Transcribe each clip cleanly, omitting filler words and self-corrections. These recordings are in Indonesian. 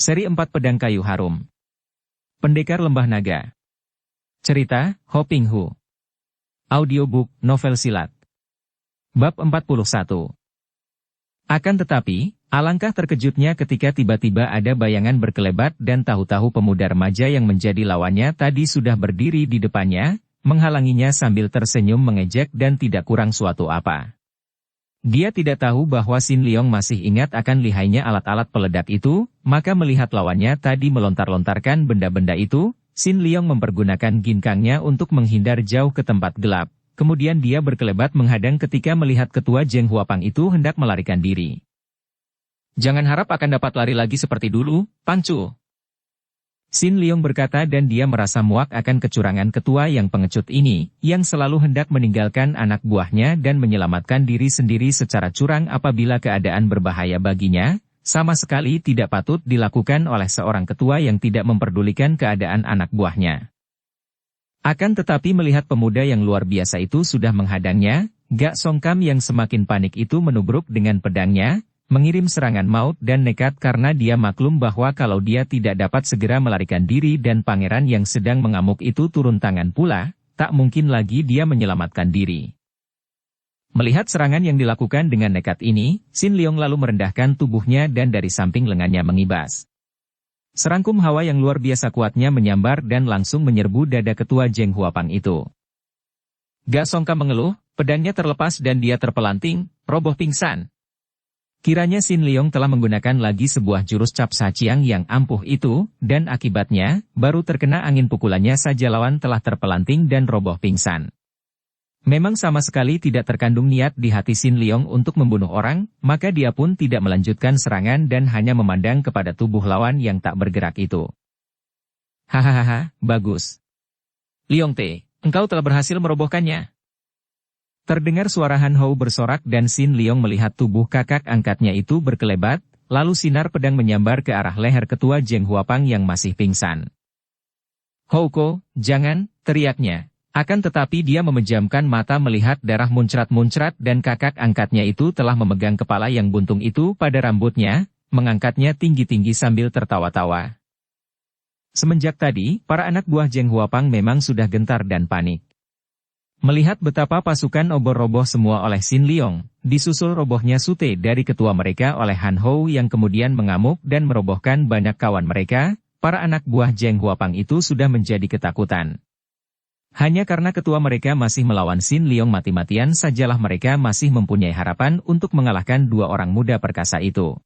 Seri 4 Pedang Kayu Harum. Pendekar Lembah Naga. Cerita, Ho Ping Hu. Audiobook, novel silat. Bab 41. Akan tetapi, alangkah terkejutnya ketika tiba-tiba ada bayangan berkelebat dan tahu-tahu pemuda remaja yang menjadi lawannya tadi sudah berdiri di depannya, menghalanginya sambil tersenyum mengejek dan tidak kurang suatu apa. Dia tidak tahu bahwa Sin Leong masih ingat akan lihainya alat-alat peledak itu, maka melihat lawannya tadi melontar-lontarkan benda-benda itu, Sin Leong mempergunakan ginkangnya untuk menghindar jauh ke tempat gelap. Kemudian dia berkelebat menghadang ketika melihat ketua Zheng Huapang itu hendak melarikan diri. "Jangan harap akan dapat lari lagi seperti dulu, Pangcu," Sin Leong berkata, dan dia merasa muak akan kecurangan ketua yang pengecut ini, yang selalu hendak meninggalkan anak buahnya dan menyelamatkan diri sendiri secara curang apabila keadaan berbahaya baginya, sama sekali tidak patut dilakukan oleh seorang ketua yang tidak memperdulikan keadaan anak buahnya. Akan tetapi melihat pemuda yang luar biasa itu sudah menghadangnya, Gak Songkam yang semakin panik itu menubruk dengan pedangnya, mengirim serangan maut dan nekat karena dia maklum bahwa kalau dia tidak dapat segera melarikan diri dan pangeran yang sedang mengamuk itu turun tangan pula, tak mungkin lagi dia menyelamatkan diri. Melihat serangan yang dilakukan dengan nekat ini, Sin Leong lalu merendahkan tubuhnya dan dari samping lengannya mengibas. Serangkum hawa yang luar biasa kuatnya menyambar dan langsung menyerbu dada ketua Zheng Huapang itu. Gak Songkam mengeluh, pedangnya terlepas dan dia terpelanting, roboh pingsan. Kiranya Sin Leong telah menggunakan lagi sebuah jurus cap saciang yang ampuh itu, dan akibatnya, baru terkena angin pukulannya saja lawan telah terpelanting dan roboh pingsan. Memang sama sekali tidak terkandung niat di hati Sin Leong untuk membunuh orang, maka dia pun tidak melanjutkan serangan dan hanya memandang kepada tubuh lawan yang tak bergerak itu. "Hahaha, bagus. Leong Te, engkau telah berhasil merobohkannya." Terdengar suara Han Hou bersorak dan Sin Leong melihat tubuh kakak angkatnya itu berkelebat, lalu sinar pedang menyambar ke arah leher ketua Zheng Huapang yang masih pingsan. "Houko, jangan!" teriaknya. Akan tetapi dia memejamkan mata melihat darah muncrat-muncrat dan kakak angkatnya itu telah memegang kepala yang buntung itu pada rambutnya, mengangkatnya tinggi-tinggi sambil tertawa-tawa. Semenjak tadi, para anak buah Zheng Huapang memang sudah gentar dan panik. Melihat betapa pasukan obor roboh semua oleh Sin Leong, disusul robohnya Sute dari ketua mereka oleh Han Hou yang kemudian mengamuk dan merobohkan banyak kawan mereka, para anak buah Zheng Huapang itu sudah menjadi ketakutan. Hanya karena ketua mereka masih melawan Sin Leong mati-matian sajalah mereka masih mempunyai harapan untuk mengalahkan dua orang muda perkasa itu.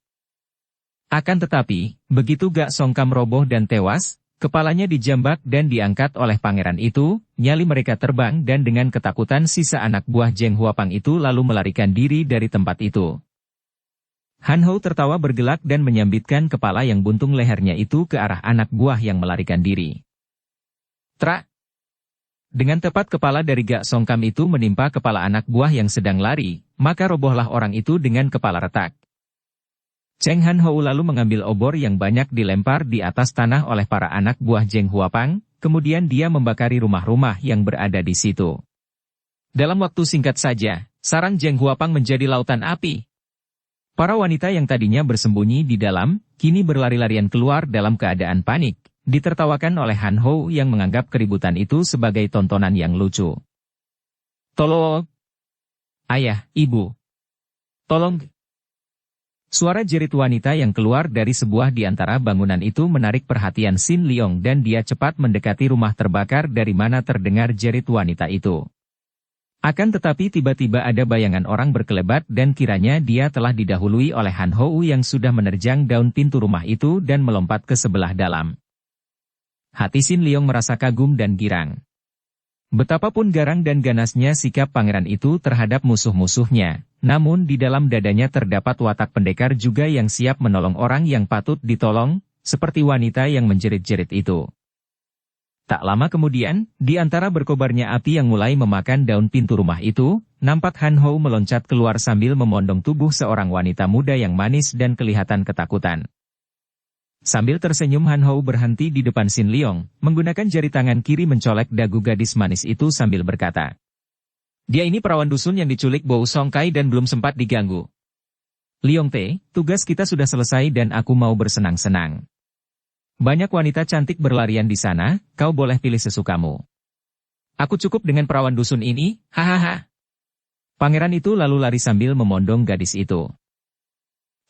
Akan tetapi, begitu Gak Songkam roboh dan tewas, kepalanya dijambak dan diangkat oleh pangeran itu, nyali mereka terbang dan dengan ketakutan sisa anak buah Zheng Huapang itu lalu melarikan diri dari tempat itu. Han Hou tertawa bergelak dan menyambitkan kepala yang buntung lehernya itu ke arah anak buah yang melarikan diri. Trak! Dengan tepat kepala dari Gak Songkam itu menimpa kepala anak buah yang sedang lari, maka robohlah orang itu dengan kepala retak. Cheng Han Hou lalu mengambil obor yang banyak dilempar di atas tanah oleh para anak buah Zheng Huapang, kemudian dia membakari rumah-rumah yang berada di situ. Dalam waktu singkat saja, sarang Zheng Huapang menjadi lautan api. Para wanita yang tadinya bersembunyi di dalam, kini berlari-larian keluar dalam keadaan panik, ditertawakan oleh Han Hou yang menganggap keributan itu sebagai tontonan yang lucu. "Tolong! Ayah, ibu! Tolong!" Suara jerit wanita yang keluar dari sebuah di antara bangunan itu menarik perhatian Sin Leong dan dia cepat mendekati rumah terbakar dari mana terdengar jerit wanita itu. Akan tetapi tiba-tiba ada bayangan orang berkelebat dan kiranya dia telah didahului oleh Han Hou yang sudah menerjang daun pintu rumah itu dan melompat ke sebelah dalam. Hati Sin Leong merasa kagum dan girang. Betapapun garang dan ganasnya sikap pangeran itu terhadap musuh-musuhnya, namun di dalam dadanya terdapat watak pendekar juga yang siap menolong orang yang patut ditolong, seperti wanita yang menjerit-jerit itu. Tak lama kemudian, di antara berkobarnya api yang mulai memakan daun pintu rumah itu, nampak Han Hou meloncat keluar sambil memondong tubuh seorang wanita muda yang manis dan kelihatan ketakutan. Sambil tersenyum Han Hou berhenti di depan Sin Leong, menggunakan jari tangan kiri mencolek dagu gadis manis itu sambil berkata, "Dia ini perawan dusun yang diculik Bou Song Kai dan belum sempat diganggu. Leong Te, tugas kita sudah selesai dan aku mau bersenang-senang. Banyak wanita cantik berlarian di sana, kau boleh pilih sesukamu. Aku cukup dengan perawan dusun ini, hahaha. Pangeran itu lalu lari sambil memondong gadis itu.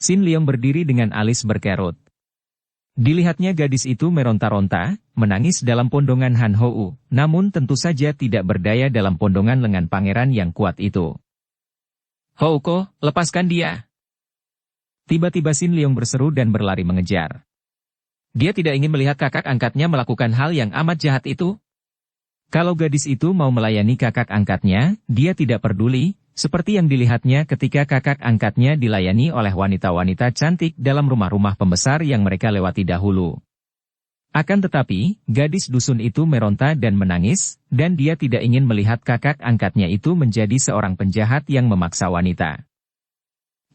Sin Leong berdiri dengan alis berkerut. Dilihatnya gadis itu meronta-ronta, menangis dalam pondongan Han Hou, namun tentu saja tidak berdaya dalam pondongan lengan pangeran yang kuat itu. Houko, lepaskan dia. Tiba-tiba Sin Leong berseru dan berlari mengejar. Dia tidak ingin melihat kakak angkatnya melakukan hal yang amat jahat itu. Kalau gadis itu mau melayani kakak angkatnya, dia tidak peduli, seperti yang dilihatnya ketika kakak angkatnya dilayani oleh wanita-wanita cantik dalam rumah-rumah pembesar yang mereka lewati dahulu. Akan tetapi, gadis dusun itu meronta dan menangis, dan dia tidak ingin melihat kakak angkatnya itu menjadi seorang penjahat yang memaksa wanita.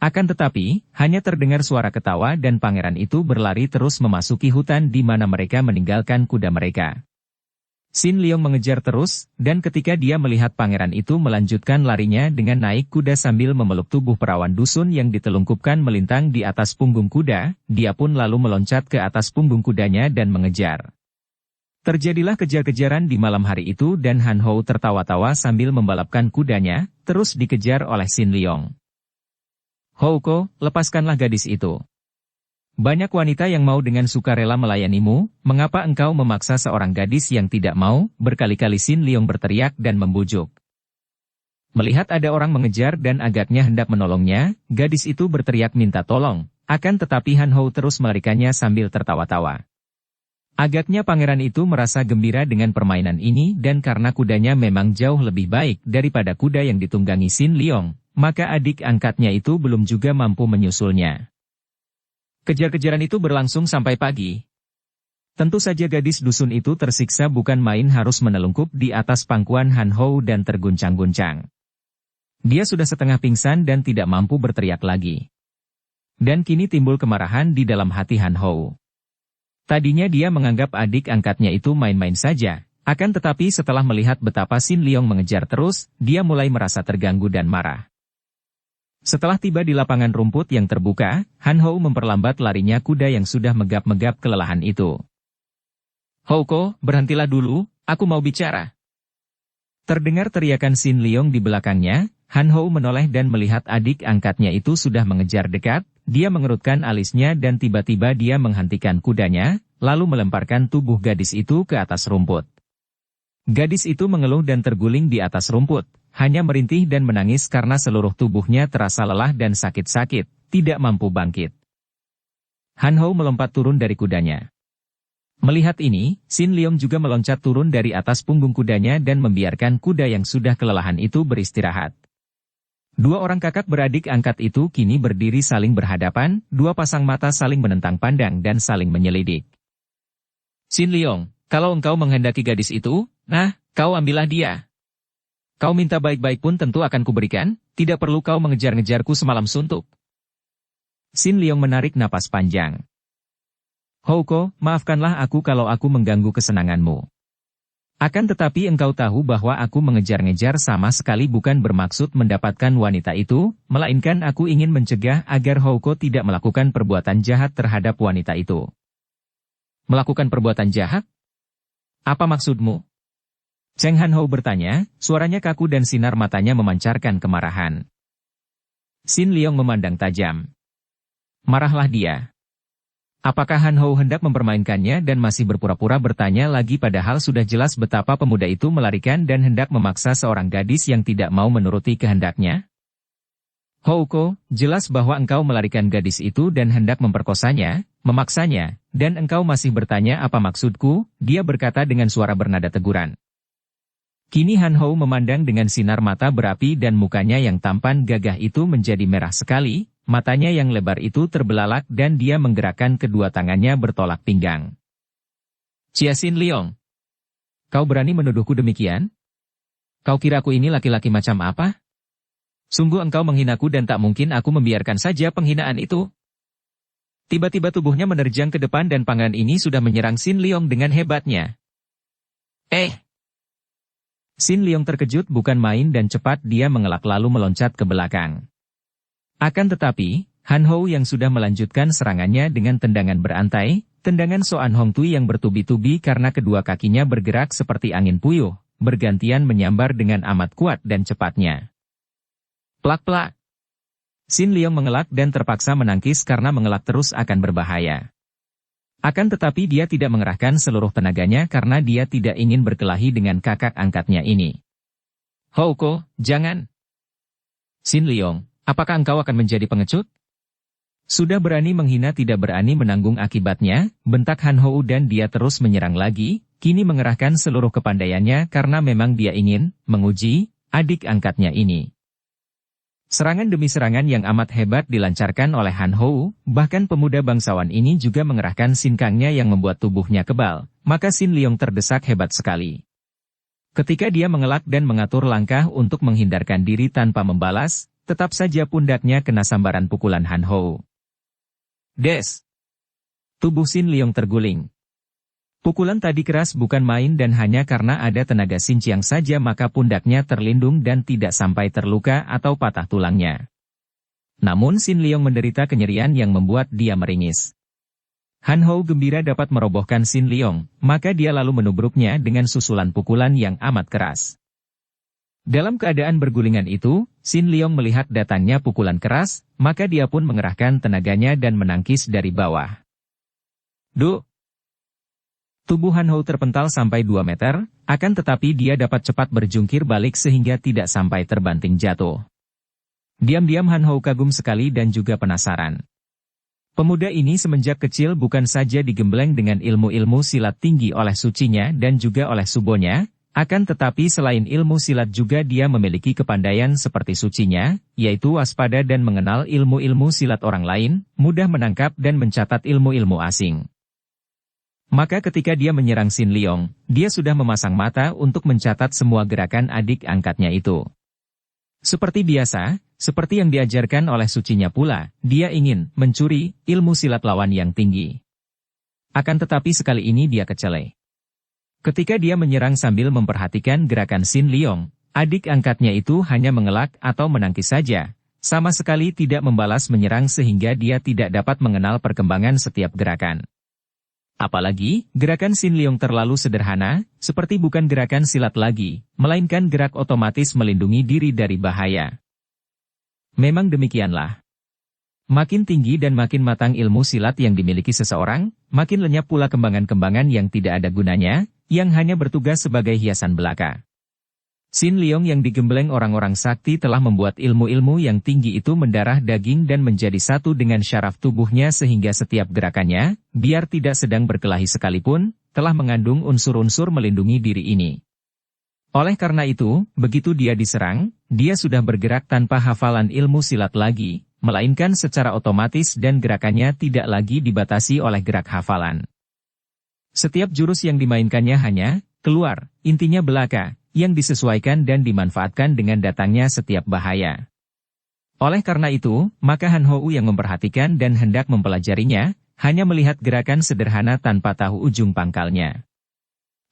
Akan tetapi, hanya terdengar suara ketawa dan pangeran itu berlari terus memasuki hutan di mana mereka meninggalkan kuda mereka. Sin Leong mengejar terus, dan ketika dia melihat pangeran itu melanjutkan larinya dengan naik kuda sambil memeluk tubuh perawan dusun yang ditelungkupkan melintang di atas punggung kuda, dia pun lalu meloncat ke atas punggung kudanya dan mengejar. Terjadilah kejar-kejaran di malam hari itu dan Han Hou tertawa-tawa sambil membalapkan kudanya, terus dikejar oleh Sin Leong. Houko, lepaskanlah gadis itu. Banyak wanita yang mau dengan sukarela melayanimu, mengapa engkau memaksa seorang gadis yang tidak mau? Berkali-kali Sin Leong berteriak dan membujuk. Melihat ada orang mengejar dan agaknya hendak menolongnya, gadis itu berteriak minta tolong, akan tetapi Han Hou terus melarikannya sambil tertawa-tawa. Agaknya pangeran itu merasa gembira dengan permainan ini dan karena kudanya memang jauh lebih baik daripada kuda yang ditunggangi Sin Leong, maka adik angkatnya itu belum juga mampu menyusulnya. Kejar-kejaran itu berlangsung sampai pagi. Tentu saja gadis dusun itu tersiksa bukan main harus menelungkup di atas pangkuan Han Hou dan terguncang-guncang. Dia sudah setengah pingsan dan tidak mampu berteriak lagi. Dan kini timbul kemarahan di dalam hati Han Hou. Tadinya dia menganggap adik angkatnya itu main-main saja, akan tetapi setelah melihat betapa Sin Leong mengejar terus, dia mulai merasa terganggu dan marah. Setelah tiba di lapangan rumput yang terbuka, Han Hou memperlambat larinya kuda yang sudah megap-megap kelelahan itu. Houko, berhentilah dulu, aku mau bicara. Terdengar teriakan Sin Leong di belakangnya, Han Hou menoleh dan melihat adik angkatnya itu sudah mengejar dekat, dia mengerutkan alisnya dan tiba-tiba dia menghentikan kudanya, lalu melemparkan tubuh gadis itu ke atas rumput. Gadis itu mengeluh dan terguling di atas rumput, hanya merintih dan menangis karena seluruh tubuhnya terasa lelah dan sakit-sakit, tidak mampu bangkit. Han Hou melompat turun dari kudanya. Melihat ini, Sin Leong juga meloncat turun dari atas punggung kudanya dan membiarkan kuda yang sudah kelelahan itu beristirahat. Dua orang kakak beradik angkat itu kini berdiri saling berhadapan, dua pasang mata saling menentang pandang dan saling menyelidik. Sin Leong, kalau engkau menghendaki gadis itu, nah, kau ambillah dia. Kau minta baik-baik pun tentu akan kuberikan, tidak perlu kau mengejar-ngejarku semalam suntuk. Sin Leong menarik napas panjang. Houko, maafkanlah aku kalau aku mengganggu kesenanganmu. Akan tetapi engkau tahu bahwa aku mengejar-ngejar sama sekali bukan bermaksud mendapatkan wanita itu, melainkan aku ingin mencegah agar Houko tidak melakukan perbuatan jahat terhadap wanita itu. Melakukan perbuatan jahat? Apa maksudmu? Cheng Han Hou bertanya, suaranya kaku dan sinar matanya memancarkan kemarahan. Sin Leong memandang tajam. Marahlah dia. Apakah Han Hou hendak mempermainkannya dan masih berpura-pura bertanya lagi padahal sudah jelas betapa pemuda itu melarikan dan hendak memaksa seorang gadis yang tidak mau menuruti kehendaknya? Houko, jelas bahwa engkau melarikan gadis itu dan hendak memperkosanya, memaksanya, dan engkau masih bertanya apa maksudku, dia berkata dengan suara bernada teguran. Kini Han Hou memandang dengan sinar mata berapi dan mukanya yang tampan gagah itu menjadi merah sekali, matanya yang lebar itu terbelalak dan dia menggerakkan kedua tangannya bertolak pinggang. Chia Sin Leong, kau berani menuduhku demikian? Kau kira aku ini laki-laki macam apa? Sungguh engkau menghinaku dan tak mungkin aku membiarkan saja penghinaan itu. Tiba-tiba tubuhnya menerjang ke depan dan pangeran ini sudah menyerang Sin Leong dengan hebatnya. Sin Leong terkejut bukan main dan cepat dia mengelak lalu meloncat ke belakang. Akan tetapi, Han Hou yang sudah melanjutkan serangannya dengan tendangan berantai, tendangan Soan Hong Tui yang bertubi-tubi karena kedua kakinya bergerak seperti angin puyuh, bergantian menyambar dengan amat kuat dan cepatnya. Plak-plak. Sin Leong mengelak dan terpaksa menangkis karena mengelak terus akan berbahaya. Akan tetapi dia tidak mengerahkan seluruh tenaganya karena dia tidak ingin berkelahi dengan kakak angkatnya ini. Houko, jangan. Sin Leong, apakah engkau akan menjadi pengecut? Sudah berani menghina tidak berani menanggung akibatnya, bentak Han Hou dan dia terus menyerang lagi, kini mengerahkan seluruh kepandaiannya karena memang dia ingin menguji adik angkatnya ini. Serangan demi serangan yang amat hebat dilancarkan oleh Han Hou, bahkan pemuda bangsawan ini juga mengerahkan sinkangnya yang membuat tubuhnya kebal, maka Sin Leong terdesak hebat sekali. Ketika dia mengelak dan mengatur langkah untuk menghindarkan diri tanpa membalas, tetap saja pundaknya kena sambaran pukulan Han Hou. Des! Tubuh Sin Leong terguling. Pukulan tadi keras bukan main dan hanya karena ada tenaga sinciang saja maka pundaknya terlindung dan tidak sampai terluka atau patah tulangnya. Namun Sin Leong menderita kenyerian yang membuat dia meringis. Han Hou gembira dapat merobohkan Sin Leong, maka dia lalu menubruknya dengan susulan pukulan yang amat keras. Dalam keadaan bergulingan itu, Sin Leong melihat datangnya pukulan keras, maka dia pun mengerahkan tenaganya dan menangkis dari bawah. Duh! Tubuh Han Hou terpental sampai 2 meter, akan tetapi dia dapat cepat berjungkir balik sehingga tidak sampai terbanting jatuh. Diam-diam Han Hou kagum sekali dan juga penasaran. Pemuda ini semenjak kecil bukan saja digembleng dengan ilmu-ilmu silat tinggi oleh sucinya dan juga oleh subonya, akan tetapi selain ilmu silat juga dia memiliki kepandaian seperti sucinya, yaitu waspada dan mengenal ilmu-ilmu silat orang lain, mudah menangkap dan mencatat ilmu-ilmu asing. Maka ketika dia menyerang Sin Leong, dia sudah memasang mata untuk mencatat semua gerakan adik angkatnya itu. Seperti biasa, seperti yang diajarkan oleh sucinya pula, dia ingin mencuri ilmu silat lawan yang tinggi. Akan tetapi sekali ini dia kecele. Ketika dia menyerang sambil memperhatikan gerakan Sin Leong, adik angkatnya itu hanya mengelak atau menangkis saja, sama sekali tidak membalas menyerang sehingga dia tidak dapat mengenal perkembangan setiap gerakan. Apalagi, gerakan Sin Leong terlalu sederhana, seperti bukan gerakan silat lagi, melainkan gerak otomatis melindungi diri dari bahaya. Memang demikianlah. Makin tinggi dan makin matang ilmu silat yang dimiliki seseorang, makin lenyap pula kembangan-kembangan yang tidak ada gunanya, yang hanya bertugas sebagai hiasan belaka. Sin Leong yang digembleng orang-orang sakti telah membuat ilmu-ilmu yang tinggi itu mendarah daging dan menjadi satu dengan syaraf tubuhnya sehingga setiap gerakannya, biar tidak sedang berkelahi sekalipun, telah mengandung unsur-unsur melindungi diri ini. Oleh karena itu, begitu dia diserang, dia sudah bergerak tanpa hafalan ilmu silat lagi, melainkan secara otomatis dan gerakannya tidak lagi dibatasi oleh gerak hafalan. Setiap jurus yang dimainkannya hanya, keluar, intinya belaka, yang disesuaikan dan dimanfaatkan dengan datangnya setiap bahaya. Oleh karena itu, maka Han Hou yang memperhatikan dan hendak mempelajarinya, hanya melihat gerakan sederhana tanpa tahu ujung pangkalnya.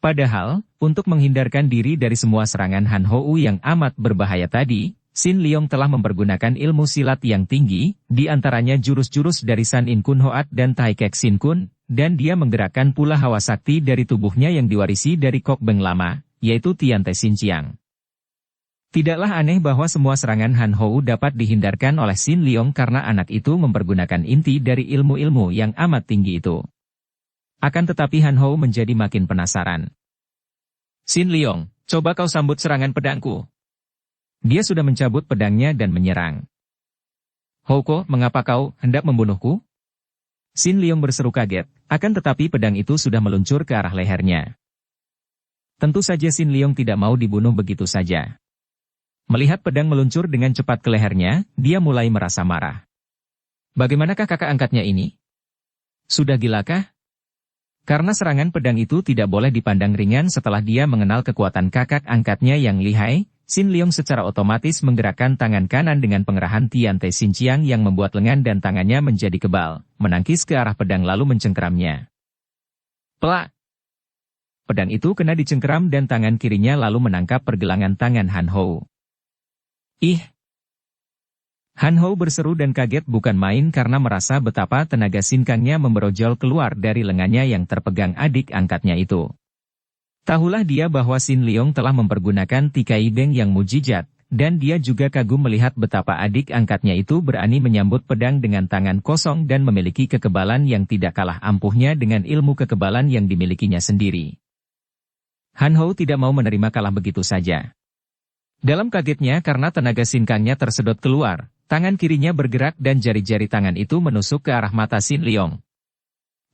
Padahal, untuk menghindarkan diri dari semua serangan Han Hou yang amat berbahaya tadi, Sin Leong telah mempergunakan ilmu silat yang tinggi, di antaranya jurus-jurus dari San In Kun Hoat dan Tai Kek Sin Kun, dan dia menggerakkan pula hawa sakti dari tubuhnya yang diwarisi dari Kok Beng Lama, yaitu Tian Te Sin Chiang. Tidaklah aneh bahwa semua serangan Han Hou dapat dihindarkan oleh Sin Leong karena anak itu mempergunakan inti dari ilmu-ilmu yang amat tinggi itu. Akan tetapi Han Hou menjadi makin penasaran. Sin Leong, coba kau sambut serangan pedangku. Dia sudah mencabut pedangnya dan menyerang. Houko, mengapa kau hendak membunuhku? Sin Leong berseru kaget, akan tetapi pedang itu sudah meluncur ke arah lehernya. Tentu saja Sin Leong tidak mau dibunuh begitu saja. Melihat pedang meluncur dengan cepat ke lehernya, dia mulai merasa marah. Bagaimanakah kakak angkatnya ini? Sudah gilakah? Karena serangan pedang itu tidak boleh dipandang ringan setelah dia mengenal kekuatan kakak angkatnya yang lihai, Sin Leong secara otomatis menggerakkan tangan kanan dengan pengerahan Tian Te Sin Chiang yang membuat lengan dan tangannya menjadi kebal, menangkis ke arah pedang lalu mencengkeramnya. Plak! Pedang itu kena dicengkeram dan tangan kirinya lalu menangkap pergelangan tangan Han Hou. Ih! Han Ho berseru dan kaget bukan main karena merasa betapa tenaga sinkangnya memberojol keluar dari lengannya yang terpegang adik angkatnya itu. Tahulah dia bahwa Sin Leong telah mempergunakan tikai beng yang mujizat, dan dia juga kagum melihat betapa adik angkatnya itu berani menyambut pedang dengan tangan kosong dan memiliki kekebalan yang tidak kalah ampuhnya dengan ilmu kekebalan yang dimilikinya sendiri. Han Ho tidak mau menerima kalah begitu saja. Dalam kagetnya karena tenaga sinkangnya tersedot keluar, tangan kirinya bergerak dan jari-jari tangan itu menusuk ke arah mata Sin Leong.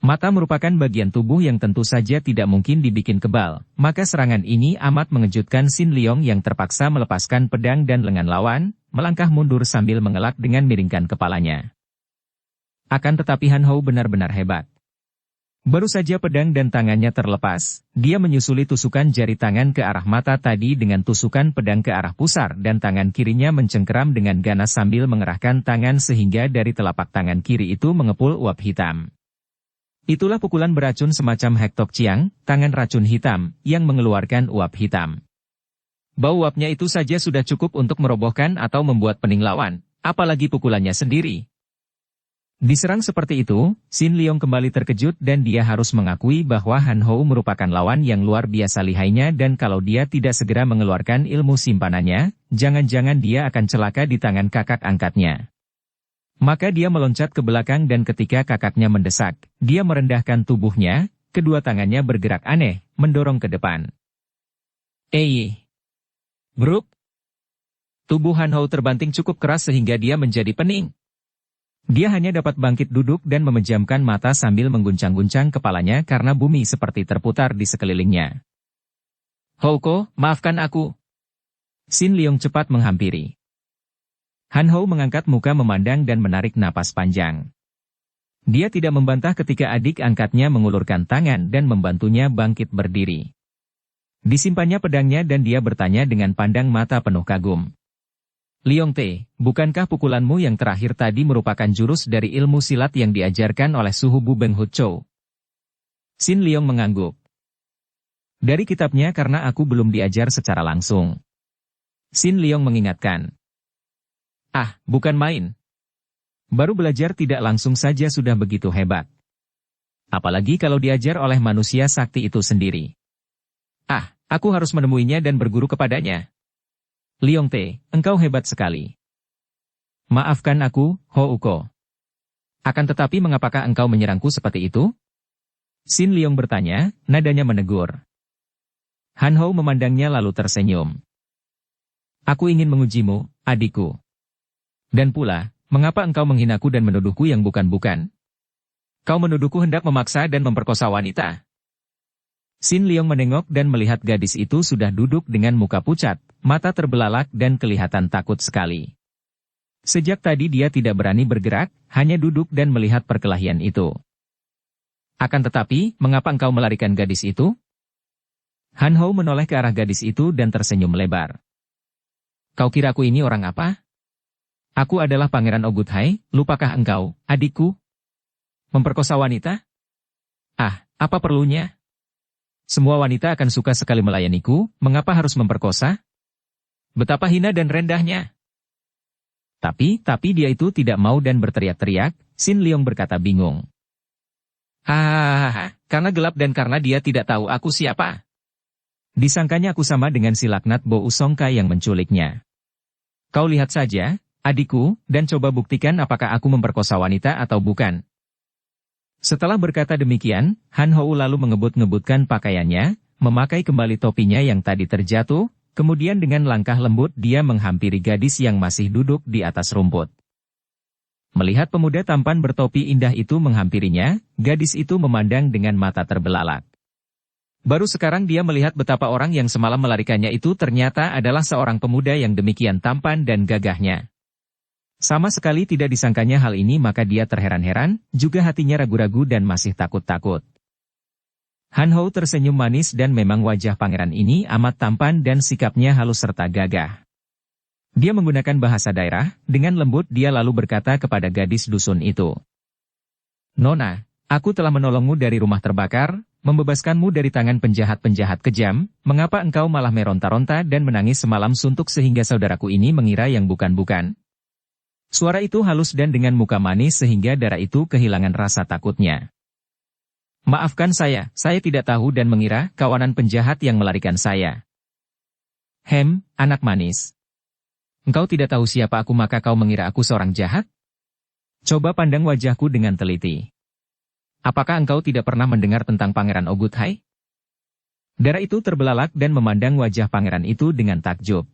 Mata merupakan bagian tubuh yang tentu saja tidak mungkin dibikin kebal, maka serangan ini amat mengejutkan Sin Leong yang terpaksa melepaskan pedang dan lengan lawan, melangkah mundur sambil mengelak dengan miringkan kepalanya. Akan tetapi Han Ho benar-benar hebat. Baru saja pedang dan tangannya terlepas, dia menyusuli tusukan jari tangan ke arah mata tadi dengan tusukan pedang ke arah pusar dan tangan kirinya mencengkeram dengan ganas sambil mengerahkan tangan sehingga dari telapak tangan kiri itu mengepul uap hitam. Itulah pukulan beracun semacam Hek Tok Chiang, tangan racun hitam, yang mengeluarkan uap hitam. Bau uapnya itu saja sudah cukup untuk merobohkan atau membuat pening lawan, apalagi pukulannya sendiri. Diserang seperti itu, Sin Leong kembali terkejut dan dia harus mengakui bahwa Han Ho merupakan lawan yang luar biasa lihainya dan kalau dia tidak segera mengeluarkan ilmu simpanannya, jangan-jangan dia akan celaka di tangan kakak angkatnya. Maka dia meloncat ke belakang dan ketika kakaknya mendesak, dia merendahkan tubuhnya, kedua tangannya bergerak aneh, mendorong ke depan. Bruk! Tubuh Han Ho terbanting cukup keras sehingga dia menjadi pening. Dia hanya dapat bangkit duduk dan memejamkan mata sambil mengguncang-guncang kepalanya karena bumi seperti terputar di sekelilingnya. Houko, maafkan aku. Sin Leong cepat menghampiri. Han Ho mengangkat muka memandang dan menarik napas panjang. Dia tidak membantah ketika adik angkatnya mengulurkan tangan dan membantunya bangkit berdiri. Disimpannya pedangnya dan dia bertanya dengan pandang mata penuh kagum. Leong Te, bukankah pukulanmu yang terakhir tadi merupakan jurus dari ilmu silat yang diajarkan oleh suhu Bu Beng Hut Chow? Sin Leong mengangguk. Dari kitabnya karena aku belum diajar secara langsung. Sin Leong mengingatkan. Ah, bukan main. Baru belajar tidak langsung saja sudah begitu hebat. Apalagi kalau diajar oleh manusia sakti itu sendiri. Ah, aku harus menemuinya dan berguru kepadanya. Leong Te, engkau hebat sekali. Maafkan aku, Houko. Akan tetapi mengapakah engkau menyerangku seperti itu? Sin Leong bertanya, nadanya menegur. Han Ho memandangnya lalu tersenyum. Aku ingin mengujimu, adikku. Dan pula, mengapa engkau menghinaku dan menuduhku yang bukan-bukan? Kau menuduhku hendak memaksa dan memperkosa wanita. Sin Leong menengok dan melihat gadis itu sudah duduk dengan muka pucat, mata terbelalak dan kelihatan takut sekali. Sejak tadi dia tidak berani bergerak, hanya duduk dan melihat perkelahian itu. Akan tetapi, mengapa engkau melarikan gadis itu? Han Ho menoleh ke arah gadis itu dan tersenyum lebar. Kau kira aku ini orang apa? Aku adalah Pangeran Ogut Hai, lupakah engkau, adikku? Memperkosa wanita? Ah, apa perlunya? Semua wanita akan suka sekali melayaniku, mengapa harus memperkosa? Betapa hina dan rendahnya. Tapi dia itu tidak mau dan berteriak-teriak, Sin Leong berkata bingung. Karena gelap dan karena dia tidak tahu aku siapa. Disangkanya aku sama dengan si laknat Bo Usongka yang menculiknya. Kau lihat saja, adikku, dan coba buktikan apakah aku memperkosa wanita atau bukan. Setelah berkata demikian, Han Ho lalu mengebut-ngebutkan pakaiannya, memakai kembali topinya yang tadi terjatuh, kemudian dengan langkah lembut dia menghampiri gadis yang masih duduk di atas rumput. Melihat pemuda tampan bertopi indah itu menghampirinya, gadis itu memandang dengan mata terbelalak. Baru sekarang dia melihat betapa orang yang semalam melarikannya itu ternyata adalah seorang pemuda yang demikian tampan dan gagahnya. Sama sekali tidak disangkanya hal ini maka dia terheran-heran, juga hatinya ragu-ragu dan masih takut-takut. Han Ho tersenyum manis dan memang wajah pangeran ini amat tampan dan sikapnya halus serta gagah. Dia menggunakan bahasa daerah, dengan lembut dia lalu berkata kepada gadis dusun itu. Nona, aku telah menolongmu dari rumah terbakar, membebaskanmu dari tangan penjahat-penjahat kejam, mengapa engkau malah meronta-ronta dan menangis semalam suntuk sehingga saudaraku ini mengira yang bukan-bukan? Suara itu halus dan dengan muka manis sehingga Dara itu kehilangan rasa takutnya. Maafkan saya tidak tahu dan mengira kawanan penjahat yang melarikan saya. Anak manis. Engkau tidak tahu siapa aku maka kau mengira aku seorang jahat? Coba pandang wajahku dengan teliti. Apakah engkau tidak pernah mendengar tentang Pangeran Oguthai? Dara itu terbelalak dan memandang wajah pangeran itu dengan takjub.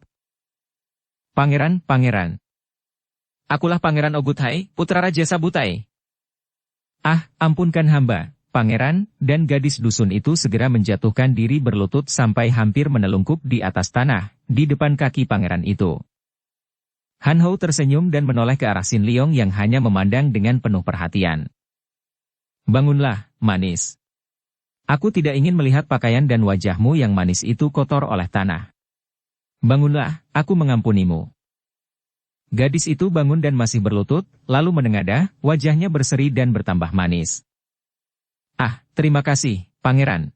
Pangeran. Akulah Pangeran Oguthai, putra Raja Sabutai. Ah, ampunkan hamba, pangeran, dan gadis dusun itu segera menjatuhkan diri berlutut sampai hampir menelungkup di atas tanah, di depan kaki pangeran itu. Han Hou tersenyum dan menoleh ke arah Sin Leong yang hanya memandang dengan penuh perhatian. Bangunlah, manis. Aku tidak ingin melihat pakaian dan wajahmu yang manis itu kotor oleh tanah. Bangunlah, aku mengampunimu. Gadis itu bangun dan masih berlutut, lalu menengadah, wajahnya berseri dan bertambah manis. Ah, terima kasih, pangeran.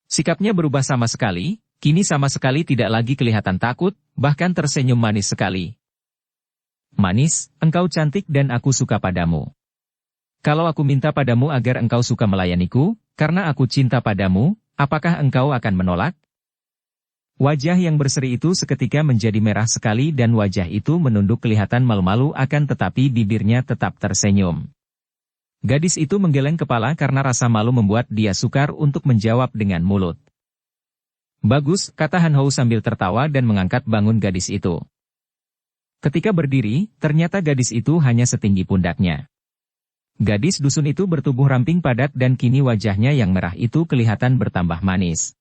Sikapnya berubah sama sekali, kini sama sekali tidak lagi kelihatan takut, bahkan tersenyum manis sekali. Manis, engkau cantik dan aku suka padamu. Kalau aku minta padamu agar engkau suka melayaniku, karena aku cinta padamu, apakah engkau akan menolak? Wajah yang berseri itu seketika menjadi merah sekali dan wajah itu menunduk kelihatan malu-malu akan tetapi bibirnya tetap tersenyum. Gadis itu menggeleng kepala karena rasa malu membuat dia sukar untuk menjawab dengan mulut. Bagus, kata Han Hou sambil tertawa dan mengangkat bangun gadis itu. Ketika berdiri, ternyata gadis itu hanya setinggi pundaknya. Gadis dusun itu bertubuh ramping padat dan kini wajahnya yang merah itu kelihatan bertambah manis.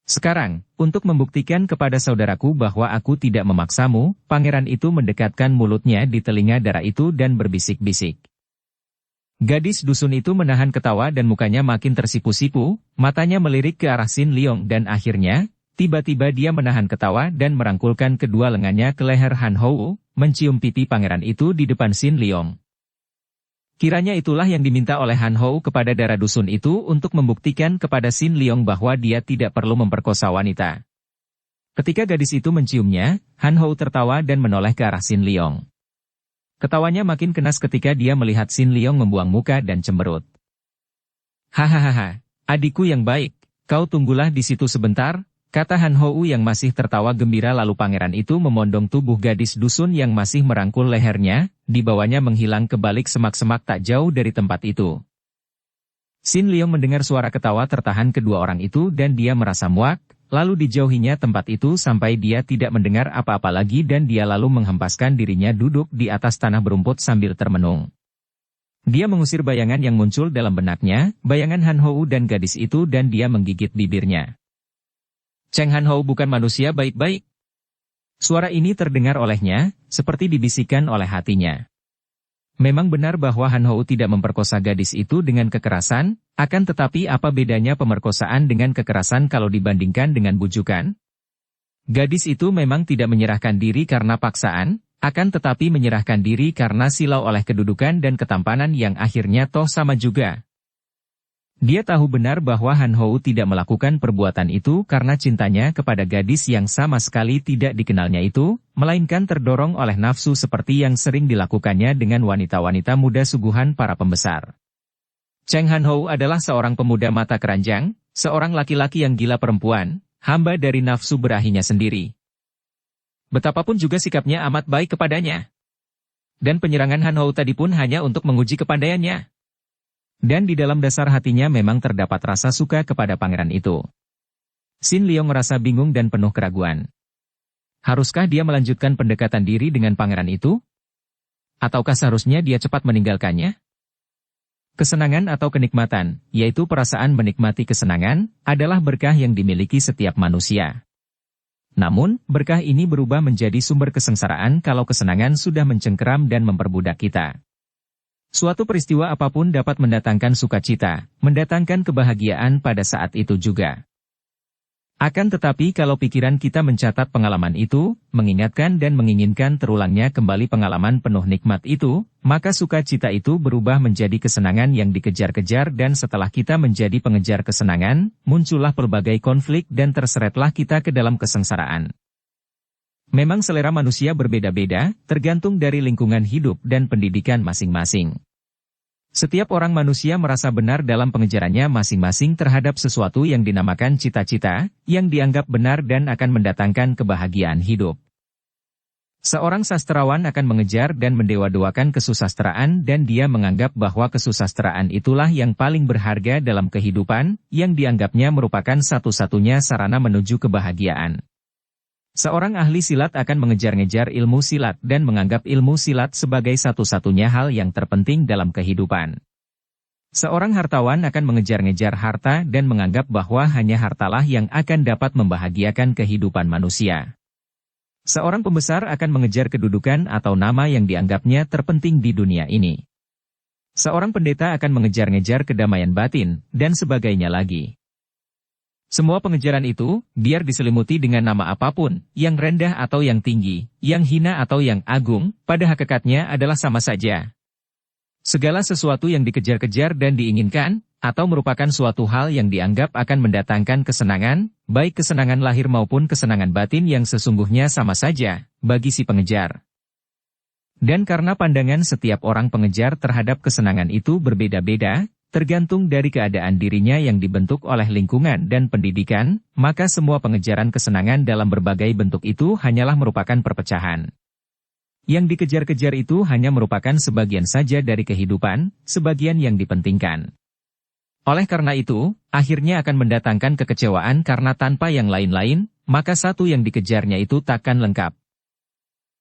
Sekarang, untuk membuktikan kepada saudaraku bahwa aku tidak memaksamu, pangeran itu mendekatkan mulutnya di telinga Dara itu dan berbisik-bisik. Gadis dusun itu menahan ketawa dan mukanya makin tersipu-sipu, matanya melirik ke arah Sin Leong dan akhirnya, tiba-tiba dia menahan ketawa dan merangkulkan kedua lengannya ke leher Han Hou, mencium pipi pangeran itu di depan Sin Leong. Kiranya itulah yang diminta oleh Han Hou kepada Dara dusun itu untuk membuktikan kepada Sin Leong bahwa dia tidak perlu memperkosa wanita. Ketika gadis itu menciumnya, Han Hou tertawa dan menoleh ke arah Sin Leong. Ketawanya makin kenas ketika dia melihat Sin Leong membuang muka dan cemberut. Hahaha, adikku yang baik, kau tunggulah di situ sebentar, kata Han Hou yang masih tertawa gembira lalu pangeran itu memondong tubuh gadis dusun yang masih merangkul lehernya, dibawanya menghilang ke balik semak-semak tak jauh dari tempat itu. Sin Leong mendengar suara ketawa tertahan kedua orang itu dan dia merasa muak, lalu dijauhinya tempat itu sampai dia tidak mendengar apa-apa lagi dan dia lalu menghempaskan dirinya duduk di atas tanah berumput sambil termenung. Dia mengusir bayangan yang muncul dalam benaknya, bayangan Han Hou dan gadis itu dan dia menggigit bibirnya. Cheng Han Hou bukan manusia baik-baik. Suara ini terdengar olehnya, seperti dibisikkan oleh hatinya. Memang benar bahwa Han Hou tidak memperkosa gadis itu dengan kekerasan, akan tetapi apa bedanya pemerkosaan dengan kekerasan kalau dibandingkan dengan bujukan? Gadis itu memang tidak menyerahkan diri karena paksaan, akan tetapi menyerahkan diri karena silau oleh kedudukan dan ketampanan yang akhirnya toh sama juga. Dia tahu benar bahwa Han Hou tidak melakukan perbuatan itu karena cintanya kepada gadis yang sama sekali tidak dikenalnya itu, melainkan terdorong oleh nafsu seperti yang sering dilakukannya dengan wanita-wanita muda suguhan para pembesar. Cheng Han Hou adalah seorang pemuda mata keranjang, seorang laki-laki yang gila perempuan, hamba dari nafsu berahinya sendiri. Betapapun juga sikapnya amat baik kepadanya. Dan penyerangan Han Hou tadi pun hanya untuk menguji kepandaiannya. Dan di dalam dasar hatinya memang terdapat rasa suka kepada pangeran itu. Sin Leong merasa bingung dan penuh keraguan. Haruskah dia melanjutkan pendekatan diri dengan pangeran itu? Ataukah seharusnya dia cepat meninggalkannya? Kesenangan atau kenikmatan, yaitu perasaan menikmati kesenangan, adalah berkah yang dimiliki setiap manusia. Namun, berkah ini berubah menjadi sumber kesengsaraan kalau kesenangan sudah mencengkeram dan memperbudak kita. Suatu peristiwa apapun dapat mendatangkan sukacita, mendatangkan kebahagiaan pada saat itu juga. Akan tetapi kalau pikiran kita mencatat pengalaman itu, mengingatkan dan menginginkan terulangnya kembali pengalaman penuh nikmat itu, maka sukacita itu berubah menjadi kesenangan yang dikejar-kejar dan setelah kita menjadi pengejar kesenangan, muncullah pelbagai konflik dan terseretlah kita ke dalam kesengsaraan. Memang selera manusia berbeda-beda, tergantung dari lingkungan hidup dan pendidikan masing-masing. Setiap orang manusia merasa benar dalam pengejarannya masing-masing terhadap sesuatu yang dinamakan cita-cita, yang dianggap benar dan akan mendatangkan kebahagiaan hidup. Seorang sastrawan akan mengejar dan mendewa-dewakan kesusastraan dan dia menganggap bahwa kesusastraan itulah yang paling berharga dalam kehidupan, yang dianggapnya merupakan satu-satunya sarana menuju kebahagiaan. Seorang ahli silat akan mengejar-ngejar ilmu silat dan menganggap ilmu silat sebagai satu-satunya hal yang terpenting dalam kehidupan. Seorang hartawan akan mengejar-ngejar harta dan menganggap bahwa hanya hartalah yang akan dapat membahagiakan kehidupan manusia. Seorang pembesar akan mengejar kedudukan atau nama yang dianggapnya terpenting di dunia ini. Seorang pendeta akan mengejar-ngejar kedamaian batin, dan sebagainya lagi. Semua pengejaran itu, biar diselimuti dengan nama apapun, yang rendah atau yang tinggi, yang hina atau yang agung, pada hakikatnya adalah sama saja. Segala sesuatu yang dikejar-kejar dan diinginkan, atau merupakan suatu hal yang dianggap akan mendatangkan kesenangan, baik kesenangan lahir maupun kesenangan batin yang sesungguhnya sama saja, bagi si pengejar. Dan karena pandangan setiap orang pengejar terhadap kesenangan itu berbeda-beda, tergantung dari keadaan dirinya yang dibentuk oleh lingkungan dan pendidikan, maka semua pengejaran kesenangan dalam berbagai bentuk itu hanyalah merupakan perpecahan. Yang dikejar-kejar itu hanya merupakan sebagian saja dari kehidupan, sebagian yang dipentingkan. Oleh karena itu, akhirnya akan mendatangkan kekecewaan karena tanpa yang lain-lain, maka satu yang dikejarnya itu takkan lengkap.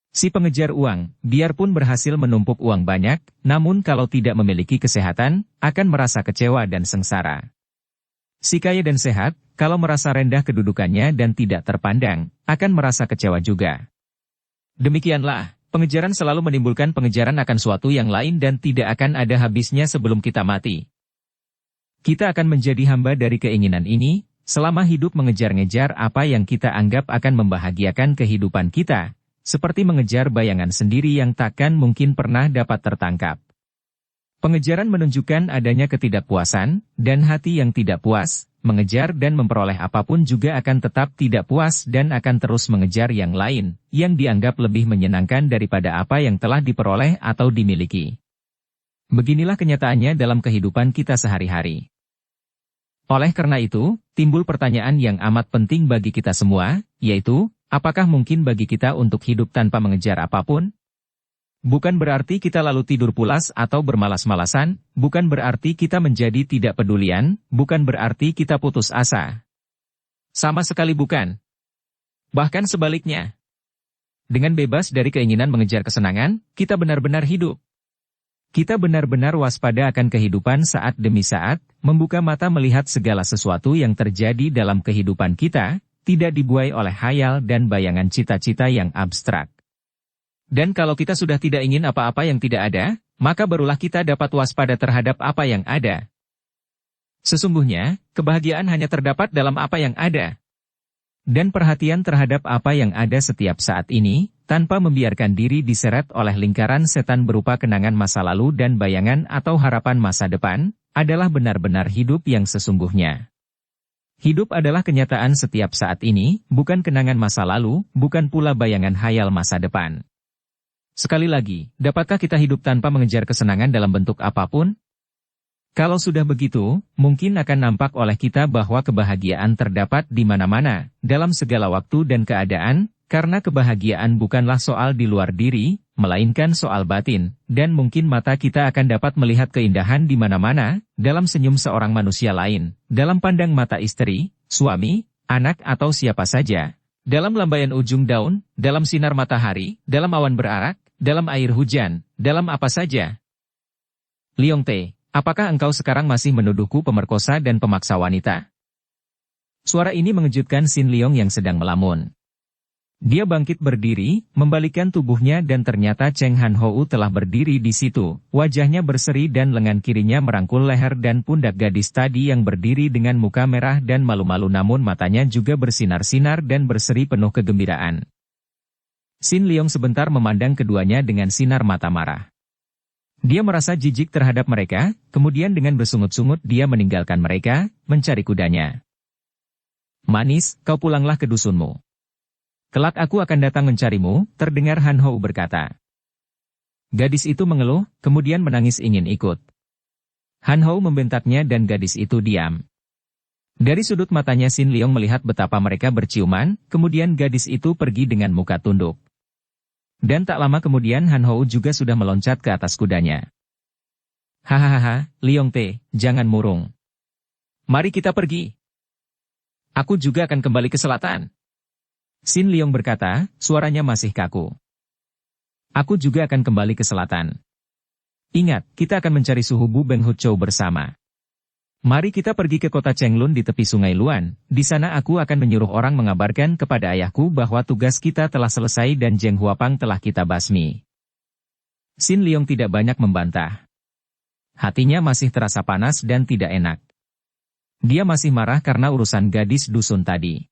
Si pengejar uang, biarpun berhasil menumpuk uang banyak, namun kalau tidak memiliki kesehatan, akan merasa kecewa dan sengsara. Si kaya dan sehat, kalau merasa rendah kedudukannya dan tidak terpandang, akan merasa kecewa juga. Demikianlah, pengejaran selalu menimbulkan pengejaran akan suatu yang lain dan tidak akan ada habisnya sebelum kita mati. Kita akan menjadi hamba dari keinginan ini, selama hidup mengejar-ngejar apa yang kita anggap akan membahagiakan kehidupan kita, seperti mengejar bayangan sendiri yang takkan mungkin pernah dapat tertangkap. Pengejaran menunjukkan adanya ketidakpuasan, dan hati yang tidak puas, mengejar dan memperoleh apapun juga akan tetap tidak puas dan akan terus mengejar yang lain, yang dianggap lebih menyenangkan daripada apa yang telah diperoleh atau dimiliki. Beginilah kenyataannya dalam kehidupan kita sehari-hari. Oleh karena itu, timbul pertanyaan yang amat penting bagi kita semua, yaitu, apakah mungkin bagi kita untuk hidup tanpa mengejar apapun? Bukan berarti kita lalu tidur pulas atau bermalas-malasan, bukan berarti kita menjadi tidak pedulian, bukan berarti kita putus asa. Sama sekali bukan. Bahkan sebaliknya. Dengan bebas dari keinginan mengejar kesenangan, kita benar-benar hidup. Kita benar-benar waspada akan kehidupan saat demi saat, membuka mata melihat segala sesuatu yang terjadi dalam kehidupan kita, tidak dibuai oleh khayal dan bayangan cita-cita yang abstrak. Dan kalau kita sudah tidak ingin apa-apa yang tidak ada, maka barulah kita dapat waspada terhadap apa yang ada. Sesungguhnya, kebahagiaan hanya terdapat dalam apa yang ada. Dan perhatian terhadap apa yang ada setiap saat ini, tanpa membiarkan diri diseret oleh lingkaran setan berupa kenangan masa lalu dan bayangan atau harapan masa depan, adalah benar-benar hidup yang sesungguhnya. Hidup adalah kenyataan setiap saat ini, bukan kenangan masa lalu, bukan pula bayangan khayal masa depan. Sekali lagi, dapatkah kita hidup tanpa mengejar kesenangan dalam bentuk apapun? Kalau sudah begitu, mungkin akan nampak oleh kita bahwa kebahagiaan terdapat di mana-mana, dalam segala waktu dan keadaan, karena kebahagiaan bukanlah soal di luar diri, melainkan soal batin, dan mungkin mata kita akan dapat melihat keindahan di mana-mana, dalam senyum seorang manusia lain, dalam pandang mata istri, suami, anak atau siapa saja, dalam lambaian ujung daun, dalam sinar matahari, dalam awan berarak, dalam air hujan, dalam apa saja. Leong Tae, apakah engkau sekarang masih menuduhku pemerkosa dan pemaksa wanita? Suara ini mengejutkan Sin Leong yang sedang melamun. Dia bangkit berdiri, membalikkan tubuhnya dan ternyata Cheng Han Hou telah berdiri di situ, wajahnya berseri dan lengan kirinya merangkul leher dan pundak gadis tadi yang berdiri dengan muka merah dan malu-malu namun matanya juga bersinar-sinar dan berseri penuh kegembiraan. Sin Leong sebentar memandang keduanya dengan sinar mata marah. Dia merasa jijik terhadap mereka, kemudian dengan bersungut-sungut dia meninggalkan mereka, mencari kudanya. Manis, kau pulanglah ke dusunmu. Kelak aku akan datang mencarimu, terdengar Han Hou berkata. Gadis itu mengeluh, kemudian menangis ingin ikut. Han Hou membentaknya dan gadis itu diam. Dari sudut matanya Sin Leong melihat betapa mereka berciuman, kemudian gadis itu pergi dengan muka tunduk. Dan tak lama kemudian Han Hou juga sudah meloncat ke atas kudanya. Hahaha, Leong Te, jangan murung. Mari kita pergi. Aku juga akan kembali ke selatan. Sin Leong berkata, suaranya masih kaku. Aku juga akan kembali ke selatan. Ingat, kita akan mencari suhu Bu Beng Hu Chou bersama. Mari kita pergi ke kota Chenglun di tepi sungai Luan, di sana aku akan menyuruh orang mengabarkan kepada ayahku bahwa tugas kita telah selesai dan Zheng Huapang telah kita basmi. Sin Leong tidak banyak membantah. Hatinya masih terasa panas dan tidak enak. Dia masih marah karena urusan gadis dusun tadi.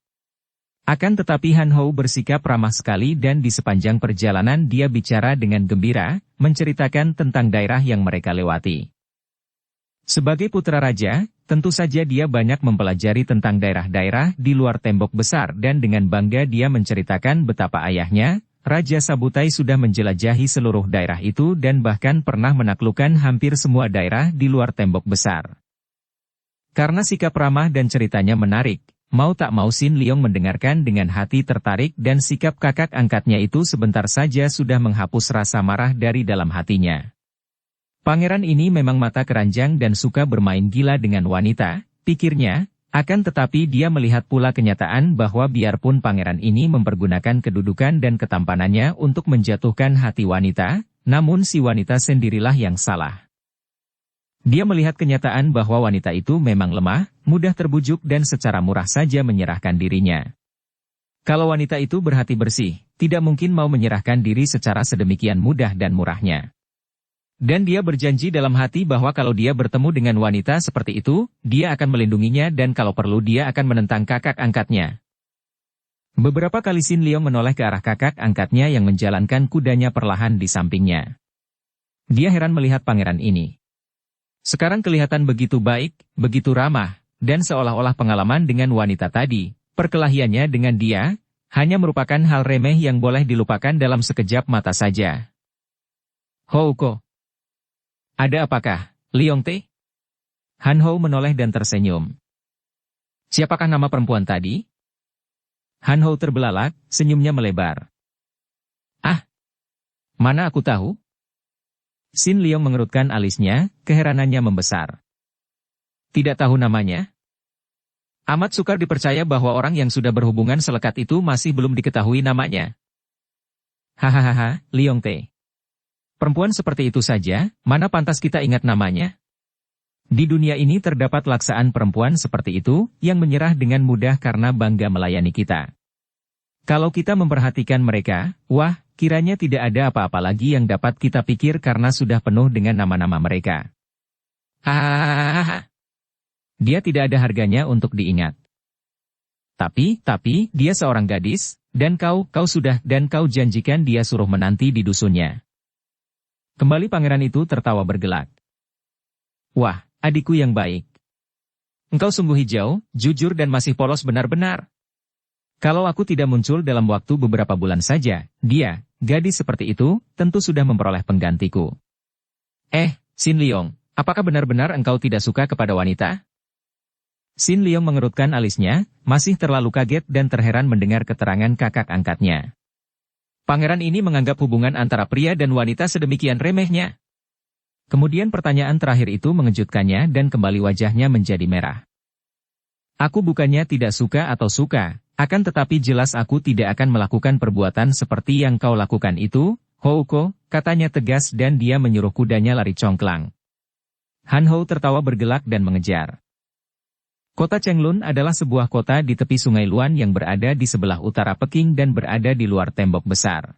Akan tetapi Han Hou bersikap ramah sekali dan di sepanjang perjalanan dia bicara dengan gembira, menceritakan tentang daerah yang mereka lewati. Sebagai putra raja, tentu saja dia banyak mempelajari tentang daerah-daerah di luar tembok besar dan dengan bangga dia menceritakan betapa ayahnya, Raja Sabutai sudah menjelajahi seluruh daerah itu dan bahkan pernah menaklukkan hampir semua daerah di luar tembok besar. Karena sikap ramah dan ceritanya menarik, mau tak mau Sin Leong mendengarkan dengan hati tertarik dan sikap kakak angkatnya itu sebentar saja sudah menghapus rasa marah dari dalam hatinya. Pangeran ini memang mata keranjang dan suka bermain gila dengan wanita, pikirnya, akan tetapi dia melihat pula kenyataan bahwa biarpun pangeran ini mempergunakan kedudukan dan ketampanannya untuk menjatuhkan hati wanita, namun si wanita sendirilah yang salah. Dia melihat kenyataan bahwa wanita itu memang lemah, mudah terbujuk dan secara murah saja menyerahkan dirinya. Kalau wanita itu berhati bersih, tidak mungkin mau menyerahkan diri secara sedemikian mudah dan murahnya. Dan dia berjanji dalam hati bahwa kalau dia bertemu dengan wanita seperti itu, dia akan melindunginya dan kalau perlu dia akan menentang kakak angkatnya. Beberapa kali Sin Leong menoleh ke arah kakak angkatnya yang menjalankan kudanya perlahan di sampingnya. Dia heran melihat pangeran ini. Sekarang kelihatan begitu baik, begitu ramah, dan seolah-olah pengalaman dengan wanita tadi, perkelahiannya dengan dia, hanya merupakan hal remeh yang boleh dilupakan dalam sekejap mata saja. Houko. Ada apakah, Leong Te? Han Hou menoleh dan tersenyum. Siapakah nama perempuan tadi? Han Hou terbelalak, senyumnya melebar. Ah, mana aku tahu? Sin Leong mengerutkan alisnya, keheranannya membesar. Tidak tahu namanya? Amat sukar dipercaya bahwa orang yang sudah berhubungan selekat itu masih belum diketahui namanya. Hahaha, Leong Te. Perempuan seperti itu saja, mana pantas kita ingat namanya? Di dunia ini terdapat laksaan perempuan seperti itu, yang menyerah dengan mudah karena bangga melayani kita. Kalau kita memperhatikan mereka, wah, kiranya tidak ada apa-apa lagi yang dapat kita pikir karena sudah penuh dengan nama-nama mereka. Hahaha. Dia tidak ada harganya untuk diingat. Tapi, dia seorang gadis, dan kau janjikan dia suruh menanti di dusunnya. Kembali pangeran itu tertawa bergelak. Wah, adikku yang baik. Engkau sungguh hijau, jujur dan masih polos benar-benar. Kalau aku tidak muncul dalam waktu beberapa bulan saja, dia, gadis seperti itu, tentu sudah memperoleh penggantiku. Sin Leong, apakah benar-benar engkau tidak suka kepada wanita? Sin Leong mengerutkan alisnya, masih terlalu kaget dan terheran mendengar keterangan kakak angkatnya. Pangeran ini menganggap hubungan antara pria dan wanita sedemikian remehnya. Kemudian pertanyaan terakhir itu mengejutkannya dan kembali wajahnya menjadi merah. Aku bukannya tidak suka atau suka, akan tetapi jelas aku tidak akan melakukan perbuatan seperti yang kau lakukan itu, Houko, katanya tegas dan dia menyuruh kudanya lari congklang. Han Hou tertawa bergelak dan mengejar. Kota Chenglun adalah sebuah kota di tepi sungai Luan yang berada di sebelah utara Peking dan berada di luar tembok besar.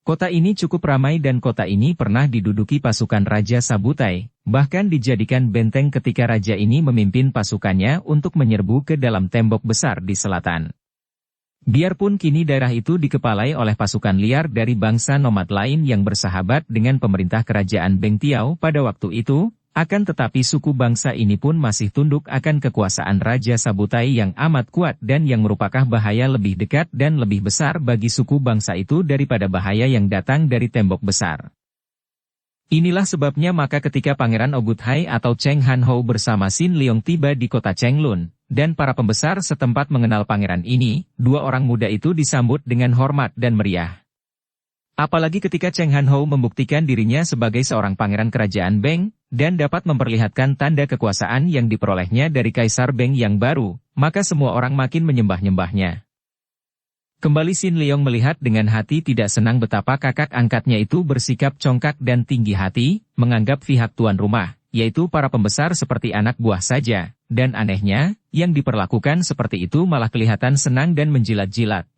Kota ini cukup ramai dan kota ini pernah diduduki pasukan Raja Sabutai, bahkan dijadikan benteng ketika raja ini memimpin pasukannya untuk menyerbu ke dalam tembok besar di selatan. Biarpun kini daerah itu dikepalai oleh pasukan liar dari bangsa nomad lain yang bersahabat dengan pemerintah kerajaan Beng Tiao pada waktu itu, Akan tetapi suku bangsa ini pun masih tunduk akan kekuasaan Raja Sabutai yang amat kuat dan yang merupakan bahaya lebih dekat dan lebih besar bagi suku bangsa itu daripada bahaya yang datang dari tembok besar. Inilah sebabnya maka ketika Pangeran Oguthai atau Cheng Han Ho bersama Sin Leong tiba di kota Chenglun, dan para pembesar setempat mengenal pangeran ini, dua orang muda itu disambut dengan hormat dan meriah. Apalagi ketika Cheng Han Ho membuktikan dirinya sebagai seorang pangeran kerajaan Beng, dan dapat memperlihatkan tanda kekuasaan yang diperolehnya dari Kaisar Beng yang baru, maka semua orang makin menyembah-nyembahnya. Kembali Sin Leong melihat dengan hati tidak senang betapa kakak angkatnya itu bersikap congkak dan tinggi hati, menganggap pihak tuan rumah, yaitu para pembesar seperti anak buah saja, dan anehnya, yang diperlakukan seperti itu malah kelihatan senang dan menjilat-jilat.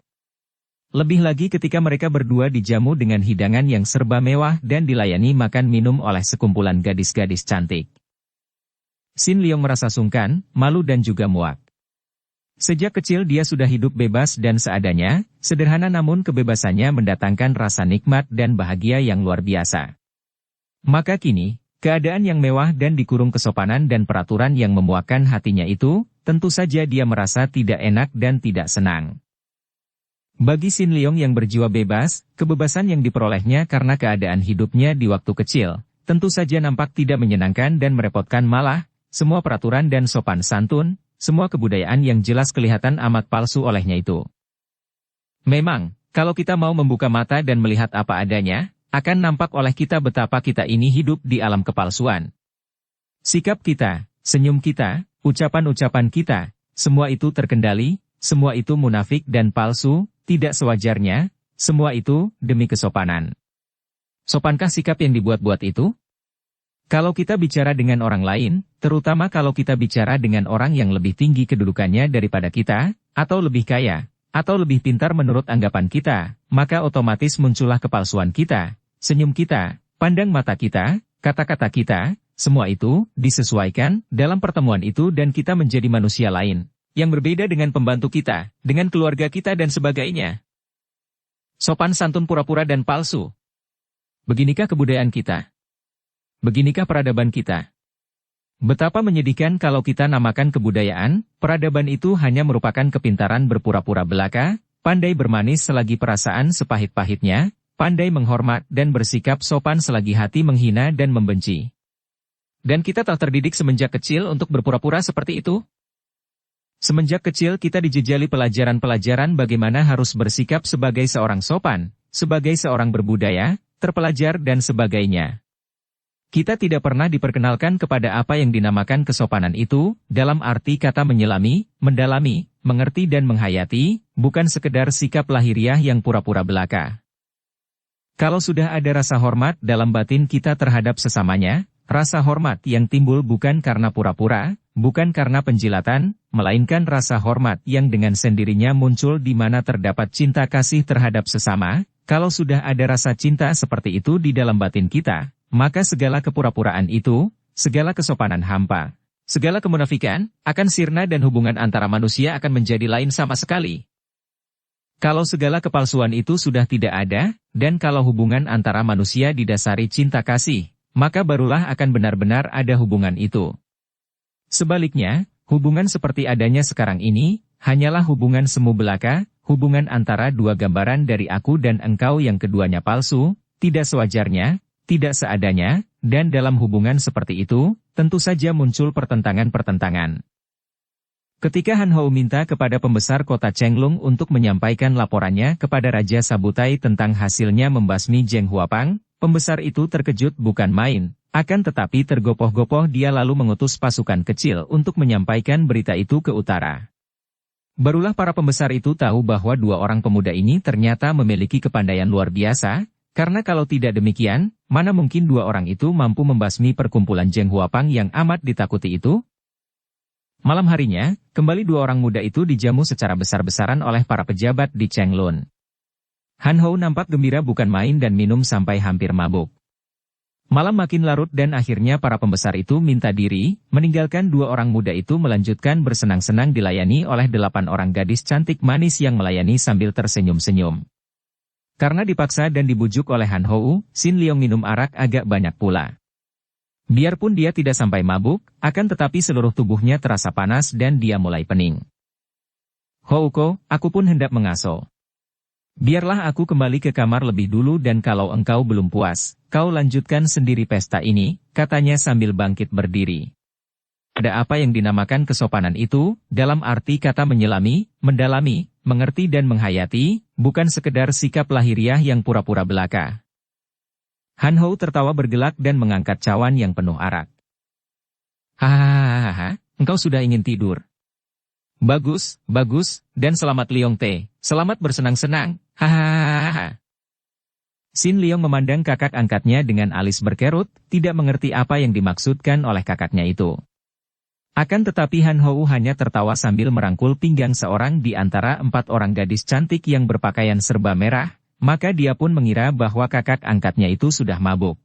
Lebih lagi ketika mereka berdua dijamu dengan hidangan yang serba mewah dan dilayani makan minum oleh sekumpulan gadis-gadis cantik. Sin Leong merasa sungkan, malu dan juga muak. Sejak kecil dia sudah hidup bebas dan seadanya, sederhana namun kebebasannya mendatangkan rasa nikmat dan bahagia yang luar biasa. Maka kini, keadaan yang mewah dan dikurung kesopanan dan peraturan yang memuakkan hatinya itu, tentu saja dia merasa tidak enak dan tidak senang. Bagi Sin Leong yang berjiwa bebas, kebebasan yang diperolehnya karena keadaan hidupnya di waktu kecil, tentu saja nampak tidak menyenangkan dan merepotkan malah, semua peraturan dan sopan santun, semua kebudayaan yang jelas kelihatan amat palsu olehnya itu. Memang, kalau kita mau membuka mata dan melihat apa adanya, akan nampak oleh kita betapa kita ini hidup di alam kepalsuan. Sikap kita, senyum kita, ucapan-ucapan kita, semua itu terkendali, semua itu munafik dan palsu, tidak sewajarnya, semua itu demi kesopanan. Sopankah sikap yang dibuat-buat itu? Kalau kita bicara dengan orang lain, terutama kalau kita bicara dengan orang yang lebih tinggi kedudukannya daripada kita, atau lebih kaya, atau lebih pintar menurut anggapan kita, maka otomatis muncullah kepalsuan kita, senyum kita, pandang mata kita, kata-kata kita, semua itu disesuaikan dalam pertemuan itu dan kita menjadi manusia lain, yang berbeda dengan pembantu kita, dengan keluarga kita dan sebagainya. Sopan santun pura-pura dan palsu. Beginikah kebudayaan kita? Beginikah peradaban kita? Betapa menyedihkan kalau kita namakan kebudayaan, peradaban itu hanya merupakan kepintaran berpura-pura belaka, pandai bermanis selagi perasaan sepahit-pahitnya, pandai menghormat dan bersikap sopan selagi hati menghina dan membenci. Dan kita telah terdidik semenjak kecil untuk berpura-pura seperti itu? Semenjak kecil kita dijejali pelajaran-pelajaran bagaimana harus bersikap sebagai seorang sopan, sebagai seorang berbudaya, terpelajar dan sebagainya. Kita tidak pernah diperkenalkan kepada apa yang dinamakan kesopanan itu, dalam arti kata menyelami, mendalami, mengerti dan menghayati, bukan sekedar sikap lahiriah yang pura-pura belaka. Kalau sudah ada rasa hormat dalam batin kita terhadap sesamanya, rasa hormat yang timbul bukan karena pura-pura, bukan karena penjilatan, melainkan rasa hormat yang dengan sendirinya muncul di mana terdapat cinta kasih terhadap sesama. Kalau sudah ada rasa cinta seperti itu di dalam batin kita, maka segala kepura-puraan itu, segala kesopanan hampa, segala kemunafikan, akan sirna dan hubungan antara manusia akan menjadi lain sama sekali. Kalau segala kepalsuan itu sudah tidak ada, dan kalau hubungan antara manusia didasari cinta kasih, maka barulah akan benar-benar ada hubungan itu. Sebaliknya, hubungan seperti adanya sekarang ini, hanyalah hubungan semu belaka, hubungan antara dua gambaran dari aku dan engkau yang keduanya palsu, tidak sewajarnya, tidak seadanya, dan dalam hubungan seperti itu, tentu saja muncul pertentangan-pertentangan. Ketika Han Ho minta kepada pembesar kota Chenglung untuk menyampaikan laporannya kepada Raja Sabutai tentang hasilnya membasmi Zheng Huapang, pembesar itu terkejut bukan main, akan tetapi tergopoh-gopoh dia lalu mengutus pasukan kecil untuk menyampaikan berita itu ke utara. Barulah para pembesar itu tahu bahwa dua orang pemuda ini ternyata memiliki kepandaian luar biasa, karena kalau tidak demikian, mana mungkin dua orang itu mampu membasmi perkumpulan Zheng Huapang yang amat ditakuti itu? Malam harinya, kembali dua orang muda itu dijamu secara besar-besaran oleh para pejabat di Chenglun. Han Ho nampak gembira bukan main dan minum sampai hampir mabuk. Malam makin larut dan akhirnya para pembesar itu minta diri, meninggalkan dua orang muda itu melanjutkan bersenang-senang dilayani oleh 8 orang gadis cantik manis yang melayani sambil tersenyum-senyum. Karena dipaksa dan dibujuk oleh Han Ho, Sin Leong minum arak agak banyak pula. Biarpun dia tidak sampai mabuk, akan tetapi seluruh tubuhnya terasa panas dan dia mulai pening. Houko, aku pun hendak mengasuh. Biarlah aku kembali ke kamar lebih dulu dan kalau engkau belum puas, kau lanjutkan sendiri pesta ini, katanya sambil bangkit berdiri. Ada apa yang dinamakan kesopanan itu, dalam arti kata menyelami, mendalami, mengerti dan menghayati, bukan sekedar sikap lahiriah yang pura-pura belaka. Han Hou tertawa bergelak dan mengangkat cawan yang penuh arak. Hahaha, engkau sudah ingin tidur. Bagus, bagus, dan selamat Liong Te, selamat bersenang-senang, hahaha. Sin Liong memandang kakak angkatnya dengan alis berkerut, tidak mengerti apa yang dimaksudkan oleh kakaknya itu. Akan tetapi Han Hou hanya tertawa sambil merangkul pinggang seorang di antara 4 orang gadis cantik yang berpakaian serba merah, maka dia pun mengira bahwa kakak angkatnya itu sudah mabuk.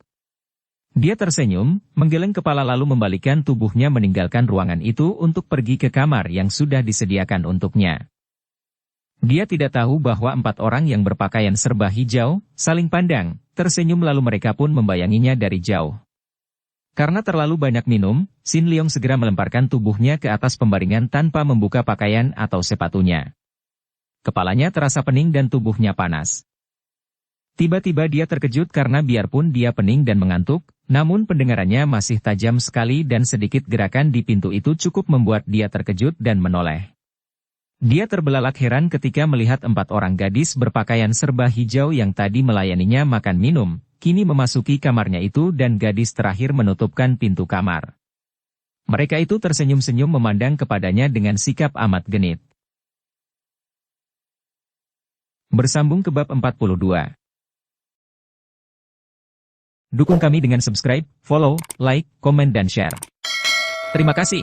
Dia tersenyum, menggeleng kepala lalu membalikkan tubuhnya meninggalkan ruangan itu untuk pergi ke kamar yang sudah disediakan untuknya. Dia tidak tahu bahwa 4 orang yang berpakaian serba hijau, saling pandang, tersenyum lalu mereka pun membayanginya dari jauh. Karena terlalu banyak minum, Sin Liong segera melemparkan tubuhnya ke atas pembaringan tanpa membuka pakaian atau sepatunya. Kepalanya terasa pening dan tubuhnya panas. Tiba-tiba dia terkejut karena biarpun dia pening dan mengantuk, namun pendengarannya masih tajam sekali dan sedikit gerakan di pintu itu cukup membuat dia terkejut dan menoleh. Dia terbelalak heran ketika melihat 4 orang gadis berpakaian serba hijau yang tadi melayaninya makan minum, kini memasuki kamarnya itu dan gadis terakhir menutupkan pintu kamar. Mereka itu tersenyum-senyum memandang kepadanya dengan sikap amat genit. Bersambung ke bab 42. Dukung kami dengan subscribe, follow, like, komen dan share. Terima kasih.